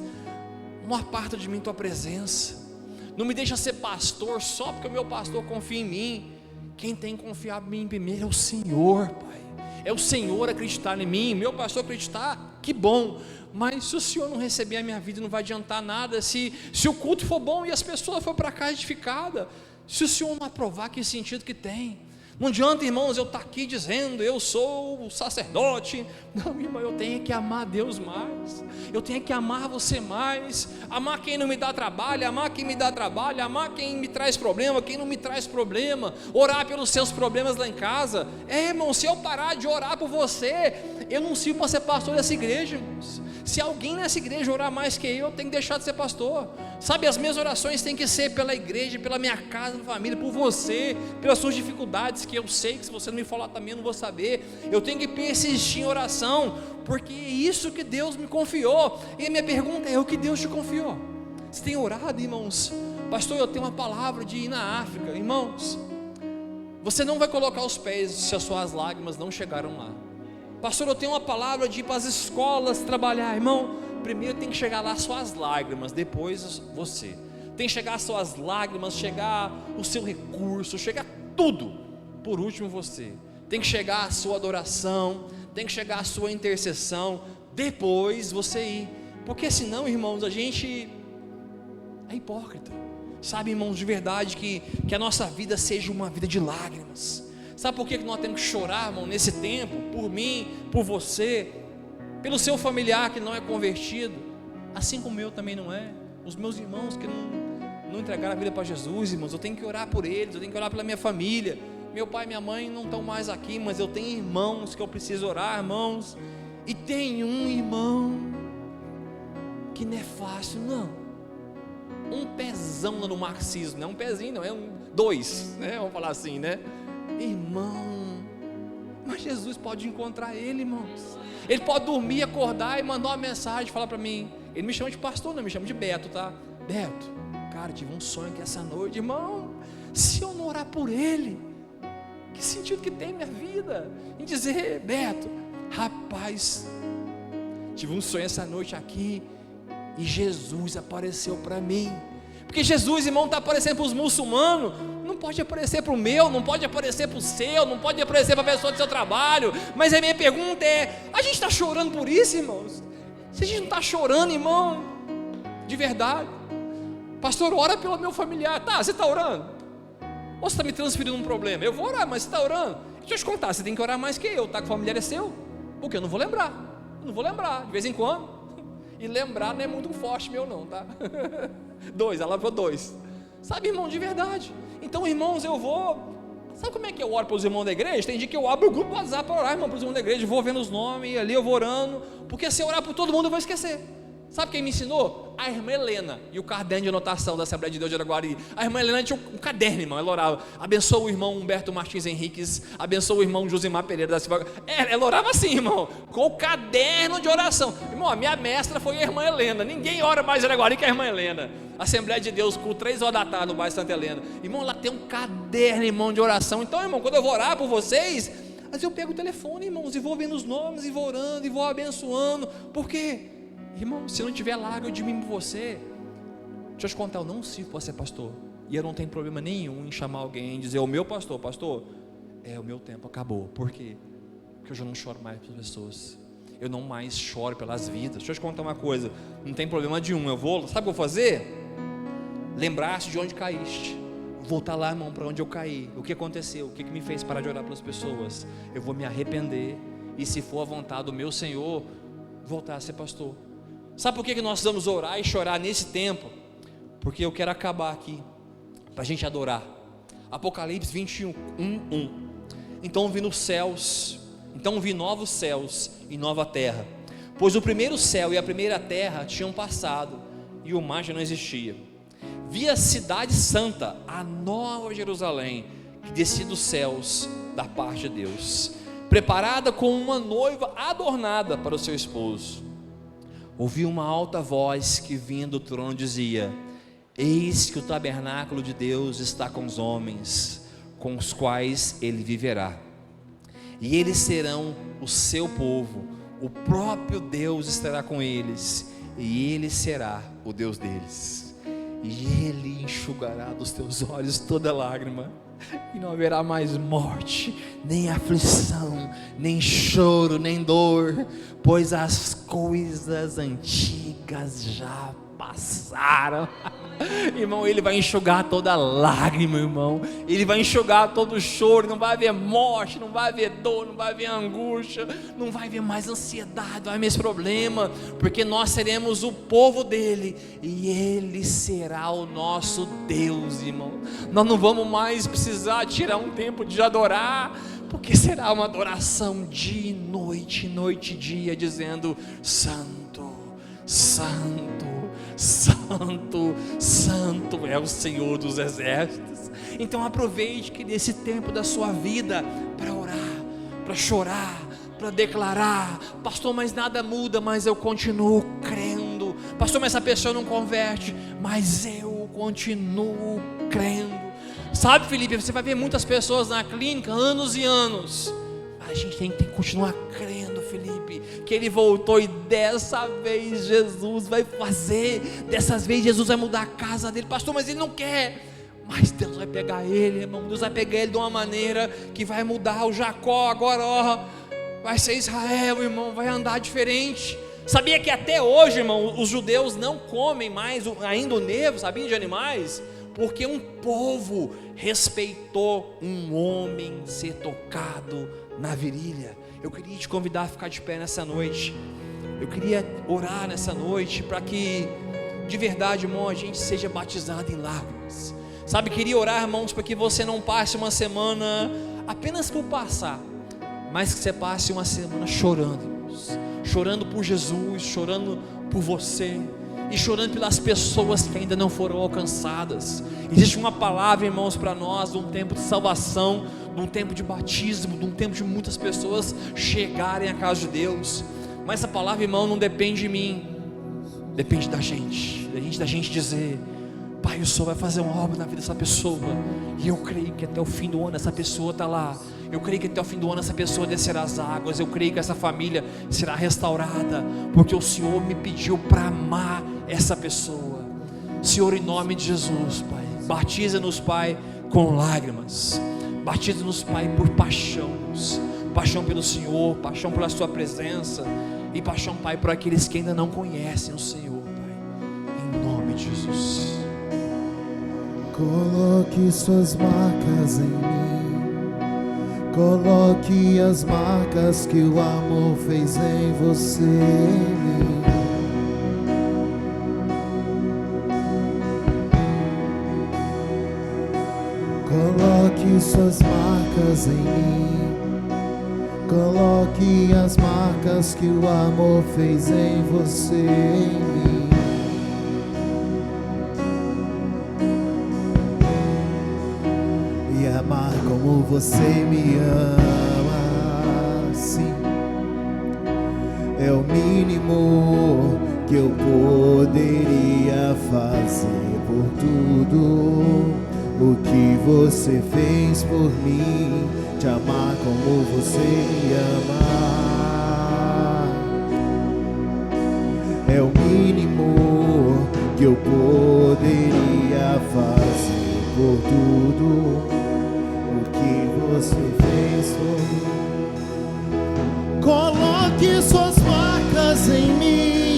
não aparta de mim tua presença, não me deixa ser pastor só porque o meu pastor confia em mim. Quem tem que confiar em mim primeiro é o Senhor, Pai. É o Senhor acreditar em mim, meu pastor acreditar, que bom. Mas se o Senhor não receber a minha vida, não vai adiantar nada. Se o culto for bom e as pessoas for para cá edificadas, se o Senhor não aprovar, que sentido que tem? Não adianta, irmãos, eu estar aqui dizendo: eu sou o sacerdote. Não, irmão, eu tenho que amar Deus mais, eu tenho que amar você mais, amar quem não me dá trabalho, amar quem me dá trabalho, amar quem me traz problema, quem não me traz problema, orar pelos seus problemas lá em casa. Irmão, se eu parar de orar por você, eu não sirvo para ser pastor dessa igreja, irmãos. Se alguém nessa igreja orar mais que eu tenho que deixar de ser pastor. Sabe, as minhas orações têm que ser pela igreja, pela minha casa, pela família, por você, pelas suas dificuldades, que eu sei que se você não me falar também eu não vou saber. Eu tenho que persistir em oração, porque é isso que Deus me confiou. E a minha pergunta é: o que Deus te confiou? Você tem orado, irmãos? Pastor, eu tenho uma palavra de ir na África. Irmãos, você não vai colocar os pés se as suas lágrimas não chegaram lá. Pastor, eu tenho uma palavra de ir para as escolas trabalhar. Irmão, primeiro tem que chegar lá as suas lágrimas, depois você. Tem que chegar as suas lágrimas, chegar o seu recurso, chegar tudo. Por último você. Tem que chegar a sua adoração, tem que chegar a sua intercessão, depois você ir. Porque senão, irmãos, a gente é hipócrita. Sabe, irmãos, de verdade, que a nossa vida seja uma vida de lágrimas. Sabe por que nós temos que chorar, irmão, nesse tempo? Por mim, por você, pelo seu familiar que não é convertido, assim como eu também não é. Os meus irmãos que não entregaram a vida para Jesus, irmãos, eu tenho que orar por eles, eu tenho que orar pela minha família. Meu pai e minha mãe não estão mais aqui, mas eu tenho irmãos que eu preciso orar, irmãos. E tem um irmão que não é fácil, não. Um pezão lá no marxismo, não é um pezinho, não, é dois, né? Vamos falar assim, né? Irmão, mas Jesus pode encontrar ele, irmãos. Ele pode dormir, acordar e mandar uma mensagem, falar para mim. Ele me chama de pastor, não, me chama de Beto, tá? Beto, cara, tive um sonho aqui essa noite, irmão. Se eu não orar por ele, que sentido que tem minha vida? Em dizer: Beto, rapaz, tive um sonho essa noite aqui e Jesus apareceu para mim. Porque Jesus, irmão, está aparecendo para os muçulmanos, não pode aparecer para o meu, não pode aparecer para o seu, não pode aparecer para a pessoa do seu trabalho. Mas a minha pergunta é: a gente está chorando por isso, irmãos? Se a gente não está chorando, irmão, de verdade, pastor, ora pelo meu familiar. Tá, você está orando? Ou você está me transferindo um problema? Eu vou orar, mas você está orando? Deixa eu te contar, você tem que orar mais que eu, tá? Que o familiar é seu, porque eu não vou lembrar, de vez em quando. E lembrar não é muito forte meu não, tá? Ela falou 2. Sabe, irmão, de verdade. Então, irmãos, eu vou... Sabe como é que eu oro para os irmãos da igreja? Tem dia que eu abro o grupo do WhatsApp para orar, irmão, para os irmãos da igreja. Vou vendo os nomes e ali eu vou orando. Porque se eu orar por todo mundo eu vou esquecer. Sabe quem me ensinou? A irmã Helena e o caderno de anotação da Assembleia de Deus de Araguari. A irmã Helena tinha um caderno, irmão, ela orava. Abençoa o irmão Humberto Martins Henriques, abençoa o irmão Josimar Pereira da Silva. Ela orava assim, irmão, com o caderno de oração. Irmão, a minha mestra foi a irmã Helena. Ninguém ora mais em Araguari que a irmã Helena. Assembleia de Deus, com 3 horas da tarde no bairro Santa Helena. Irmão, ela tem um caderno, irmão, de oração. Então, irmão, quando eu vou orar por vocês, mas eu pego o telefone, irmãos, e vou vendo os nomes, e vou orando, e vou abençoando. Por quê? Irmão, se não tiver lágrima de mim por você, deixa eu te contar, eu não sirvo para ser pastor. E eu não tenho problema nenhum em chamar alguém e dizer: o meu pastor, o meu tempo acabou. Por quê? Porque eu já não choro mais pelas pessoas. Eu não mais choro pelas vidas. Deixa eu te contar uma coisa, não tem problema de eu vou, sabe o que eu vou fazer? Lembrar-se de onde caíste. Voltar lá, irmão, para onde eu caí. O que aconteceu? O que me fez parar de orar pelas pessoas? Eu vou me arrepender. E se for a vontade do meu Senhor, voltar a ser pastor. Sabe por que nós vamos orar e chorar nesse tempo? Porque eu quero acabar aqui, para a gente adorar. Apocalipse 21:1. Então vi nos céus, então vi novos céus e nova terra, pois o primeiro céu e a primeira terra tinham passado, e o mar já não existia. Vi a cidade santa, a nova Jerusalém, que descia dos céus da parte de Deus, preparada como uma noiva adornada para o seu esposo. Ouvi uma alta voz que vinha do trono dizia: eis que o tabernáculo de Deus está com os homens, com os quais ele viverá, e eles serão o seu povo, o próprio Deus estará com eles, e ele será o Deus deles, e ele enxugará dos teus olhos toda lágrima, e não haverá mais morte, nem aflição, nem choro, nem dor, pois as coisas antigas já passaram. Irmão, ele vai enxugar toda lágrima, irmão. Ele vai enxugar todo choro. Não vai haver morte, não vai haver dor, não vai haver angústia, não vai haver mais ansiedade, não vai haver mais problema, porque nós seremos o povo dele, e ele será o nosso Deus, irmão. Nós não vamos mais precisar tirar um tempo de adorar, porque será uma adoração dia e noite, noite e dia, dizendo: Santo, Santo, Santo, Santo é o Senhor dos exércitos. Então aproveite que nesse tempo da sua vida para orar, para chorar, para declarar: pastor, mas nada muda, mas eu continuo crendo. Pastor, mas essa pessoa não converte, mas eu continuo crendo. Sabe, Felipe, você vai ver muitas pessoas na clínica anos e anos. A gente tem que continuar crendo, Felipe, que ele voltou, e dessa vez Jesus vai fazer. Dessa vez Jesus vai mudar a casa dele. Pastor, mas ele não quer. Mas Deus vai pegar ele, irmão. Deus vai pegar ele de uma maneira que vai mudar. O Jacó agora, ó, vai ser Israel, irmão. Vai andar diferente. Sabia que até hoje, irmão, os judeus não comem mais ainda o nervo, sabia, de animais? Porque um povo respeitou um homem ser tocado na virilha. Eu queria te convidar a ficar de pé nessa noite. Eu queria orar nessa noite para que, de verdade, irmão, a gente seja batizado em lágrimas. Sabe, queria orar, irmãos, para que você não passe uma semana apenas por passar, mas que você passe uma semana chorando, irmãos. Chorando por Jesus, chorando por você, e chorando pelas pessoas que ainda não foram alcançadas. Existe uma palavra, irmãos, para nós, de um tempo de salvação, de um tempo de batismo, de um tempo de muitas pessoas chegarem à casa de Deus. Mas essa palavra, irmão, não depende de mim, depende da gente dizer: Pai, o Senhor vai fazer uma obra na vida dessa pessoa, e eu creio que até o fim do ano essa pessoa está lá. Eu creio que até o fim do ano essa pessoa descerá as águas. Eu creio que essa família será restaurada, porque o Senhor me pediu para amar essa pessoa. Senhor, em nome de Jesus, Pai, batiza-nos, Pai, com lágrimas. Batiza-nos, Pai, por paixão. Paixão pelo Senhor, paixão pela sua presença, e paixão, Pai, por aqueles que ainda não conhecem o Senhor, Pai, em nome de Jesus. Coloque suas marcas em mim. Coloque as marcas que o amor fez em você, em mim. Coloque suas marcas em mim. Coloque as marcas que o amor fez em você, em mim. E amar como você me ama, sim, é o mínimo que eu poderia fazer por tudo o que você fez por mim. Te amar como você me ama é o mínimo que eu poderia fazer por tudo o que você fez por mim. Coloque suas marcas em mim.